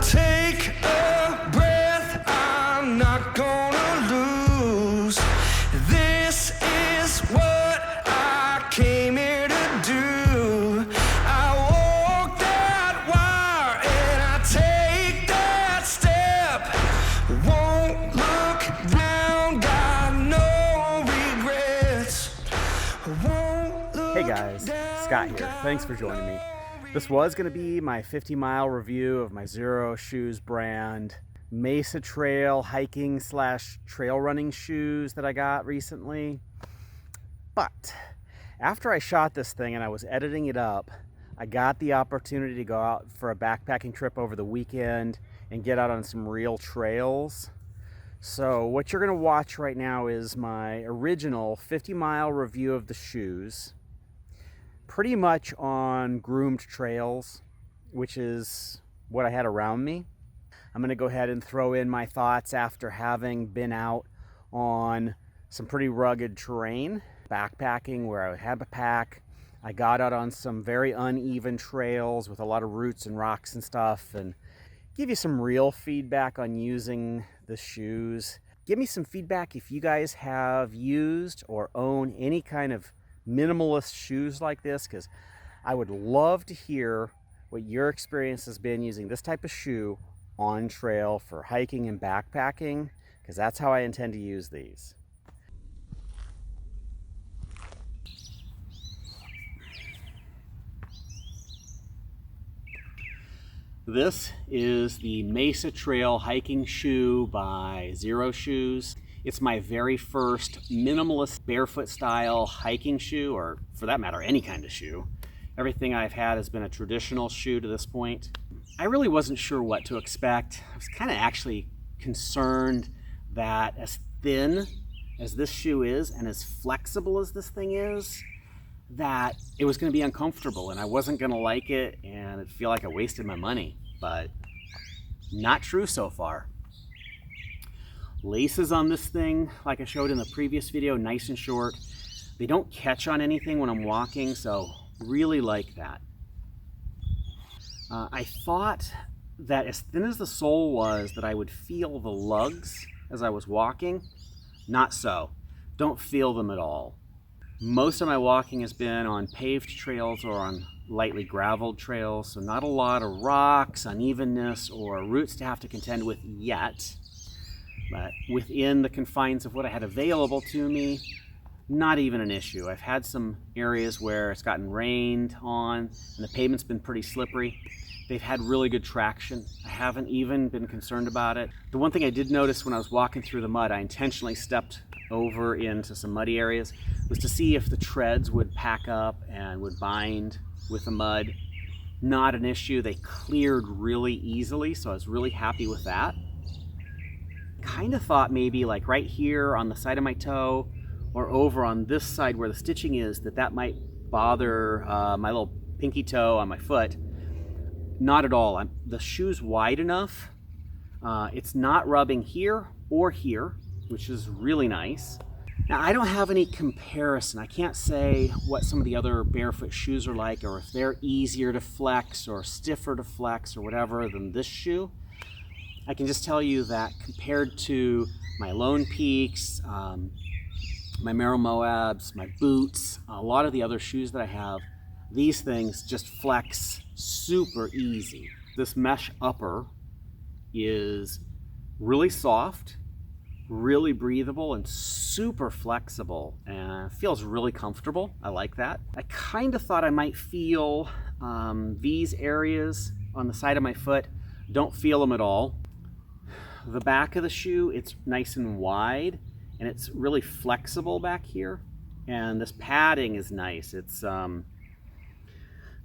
I'll take a breath, I'm not gonna lose. This is what I came here to do. I walk that wire and I take that step. Won't look down, got no regrets. Won't look Hey guys, Scott here. Thanks for joining me. This was going to be my 50-mile review of my Xero Shoes brand Mesa Trail hiking / trail running shoes that I got recently. But after I shot this thing and I was editing it up, I got the opportunity to go out for a backpacking trip over the weekend and get out on some real trails. So what you're going to watch right now is my original 50-mile review of the shoes, pretty much on groomed trails, which is what I had around me. I'm going to go ahead and throw in my thoughts after having been out on some pretty rugged terrain, backpacking where I had a pack. I got out on some very uneven trails with a lot of roots and rocks and stuff, and give you some real feedback on using the shoes. Give me some feedback if you guys have used or own any kind of minimalist shoes like this, because I would love to hear what your experience has been using this type of shoe on trail for hiking and backpacking, because that's how I intend to use these. This is the Mesa Trail hiking shoe by Xero Shoes. It's my very first minimalist barefoot style hiking shoe, or for that matter, any kind of shoe. Everything I've had has been a traditional shoe to this point. I really wasn't sure what to expect. I was kind of actually concerned that as thin as this shoe is and as flexible as this thing is, that it was going to be uncomfortable and I wasn't going to like it and it'd feel like I wasted my money, but not true so far. Laces on this thing, like I showed in the previous video, nice and short. They don't catch on anything when I'm walking, so really like that. I thought that as thin as the sole was, that I would feel the lugs as I was walking. Not so. Don't feel them at all. Most of my walking has been on paved trails or on lightly graveled trails, so not a lot of rocks, unevenness, or roots to have to contend with yet. But within the confines of what I had available to me, not even an issue. I've had some areas where it's gotten rained on and the pavement's been pretty slippery. They've had really good traction. I haven't even been concerned about it. The one thing I did notice when I was walking through the mud, I intentionally stepped over into some muddy areas, was to see if the treads would pack up and would bind with the mud. Not an issue. They cleared really easily, so I was really happy with that. Kind of thought maybe like right here on the side of my toe or over on this side where the stitching is, that might bother my little pinky toe on my foot. Not at all. The shoe's wide enough. It's not rubbing here or here, which is really nice. Now, I don't have any comparison. I can't say what some of the other barefoot shoes are like, or if they're easier to flex or stiffer to flex or whatever than this shoe. I can just tell you that compared to my Lone Peaks, my Merrell Moabs, my boots, a lot of the other shoes that I have, these things just flex super easy. This mesh upper is really soft, really breathable, and super flexible, and feels really comfortable. I like that. I kind of thought I might feel these areas on the side of my foot. Don't feel them at all. The back of the shoe, it's nice and wide, and it's really flexible back here. And this padding is nice. It's not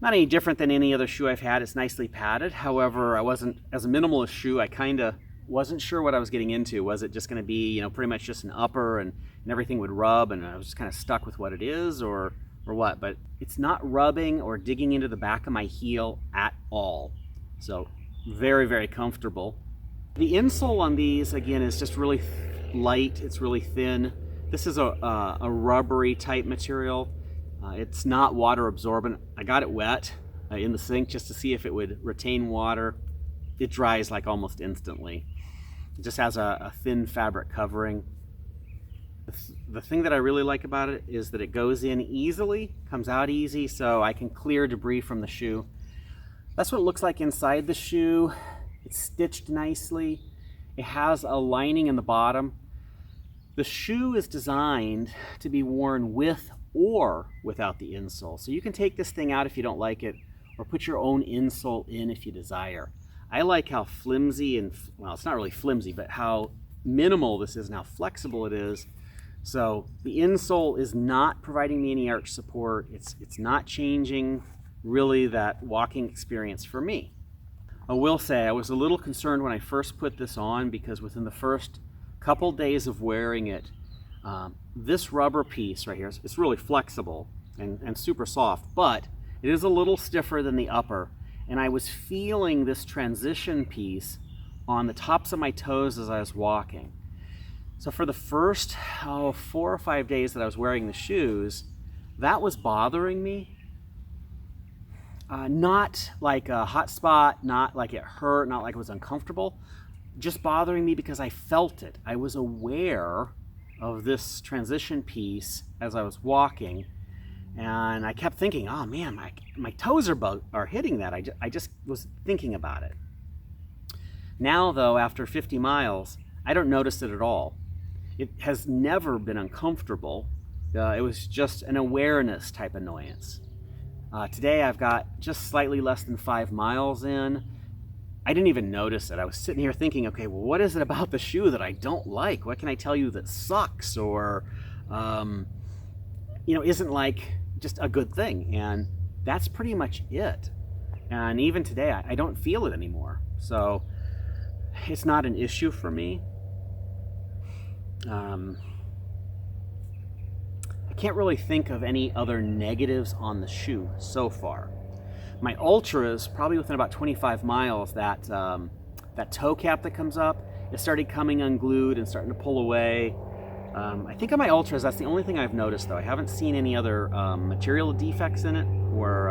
any different than any other shoe I've had. It's nicely padded. However, as a minimalist shoe, I kind of wasn't sure what I was getting into. Was it just going to be, pretty much just an upper and everything would rub and I was just kind of stuck with what it is, or what? But it's not rubbing or digging into the back of my heel at all. So very, very comfortable. The insole on these, again, is just really light. It's really thin. This is a rubbery type material. It's not water absorbent. I got it wet in the sink just to see if it would retain water. it dries like almost instantly. It just has a thin fabric covering. The thing that I really like about it is that it goes in easily, comes out easy, so I can clear debris from the shoe. That's what it looks like inside the shoe. It's stitched nicely. It has a lining in the bottom. The shoe is designed to be worn with or without the insole. So you can take this thing out if you don't like it, or put your own insole in if you desire. I like how flimsy and, well, it's not really flimsy, but how minimal this is and how flexible it is. So the insole is not providing me any arch support. It's not changing really that walking experience for me. I will say I was a little concerned when I first put this on, because within the first couple days of wearing it, this rubber piece right here, it's really flexible and super soft, but it is a little stiffer than the upper. And I was feeling this transition piece on the tops of my toes as I was walking. So for the first 4 or 5 days that I was wearing the shoes, that was bothering me. Not like a hot spot, not like it hurt, not like it was uncomfortable, just bothering me because I felt it. I was aware of this transition piece as I was walking, and I kept thinking, oh man, my toes are hitting that. I just was thinking about it. Now though, after 50 miles, I don't notice it at all. It has never been uncomfortable. It was just an awareness type annoyance. Today I've got just slightly less than 5 miles in. I didn't even notice it. I was sitting here thinking, okay, well, what is it about the shoe that I don't like? What can I tell you that sucks or, isn't like just a good thing? And that's pretty much it. And even today, I don't feel it anymore. So it's not an issue for me. I can't really think of any other negatives on the shoe so far. My Ultras, probably within about 25 miles, that toe cap that comes up, it started coming unglued and starting to pull away. I think on my Ultras, that's the only thing I've noticed though. I haven't seen any other material defects in it or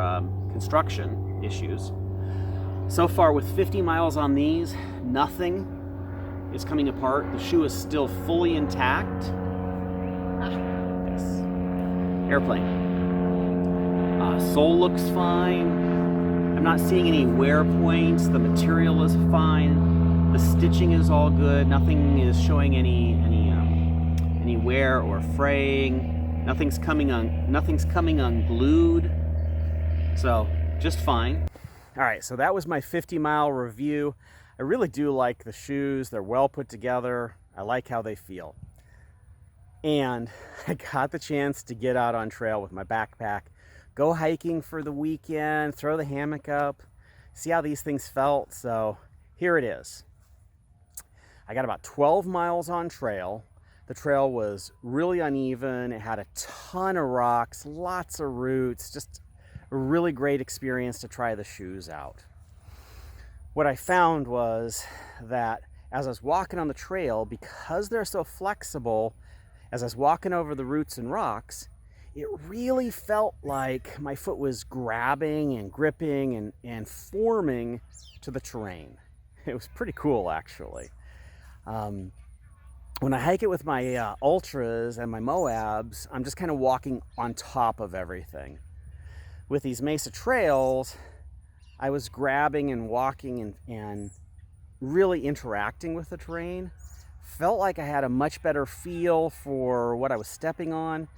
construction issues. So far with 50 miles on these, nothing is coming apart. The shoe is still fully intact. Yes. Airplane. Sole looks fine. I'm not seeing any wear points. The material is fine. The stitching is all good. Nothing is showing any wear or fraying. Nothing's coming unglued. So just fine. All right, so that was my 50-mile review. I really do like the shoes. They're well put together. I like how they feel. And I got the chance to get out on trail with my backpack, go hiking for the weekend, throw the hammock up, see how these things felt. So here it is. I got about 12 miles on trail. The trail was really uneven. It had a ton of rocks, lots of roots, just a really great experience to try the shoes out. What I found was that as I was walking on the trail, because they're so flexible, as I was walking over the roots and rocks, it really felt like my foot was grabbing and gripping and forming to the terrain. It was pretty cool, actually. When I hike it with my Ultras and my Moabs, I'm just kind of walking on top of everything. With these Mesa Trails, I was grabbing and walking and really interacting with the terrain. Felt like I had a much better feel for what I was stepping on.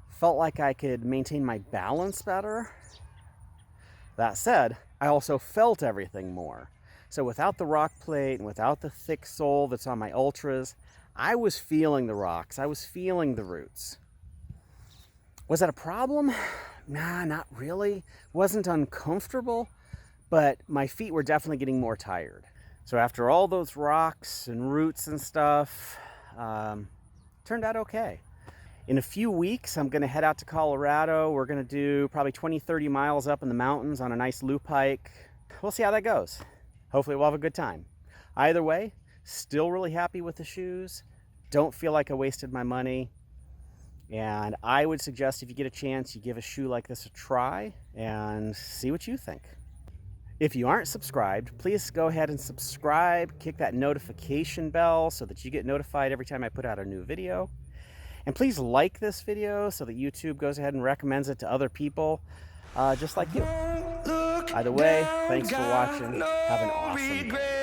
Felt like I could maintain my balance better. That said, I also felt everything more. So without the rock plate and without the thick sole that's on my Ultras, I was feeling the rocks. I was feeling the roots. Was that a problem? Nah, not really. Wasn't uncomfortable, but my feet were definitely getting more tired. So after all those rocks and roots and stuff, turned out okay. In a few weeks, I'm gonna head out to Colorado. We're gonna do probably 20, 30 miles up in the mountains on a nice loop hike. We'll see how that goes. Hopefully we'll have a good time. Either way, still really happy with the shoes. Don't feel like I wasted my money. And I would suggest if you get a chance, you give a shoe like this a try and see what you think. If you aren't subscribed, please go ahead and subscribe, kick that notification bell so that you get notified every time I put out a new video. And please like this video so that YouTube goes ahead and recommends it to other people just like you. Either way, thanks for watching. Have an awesome day.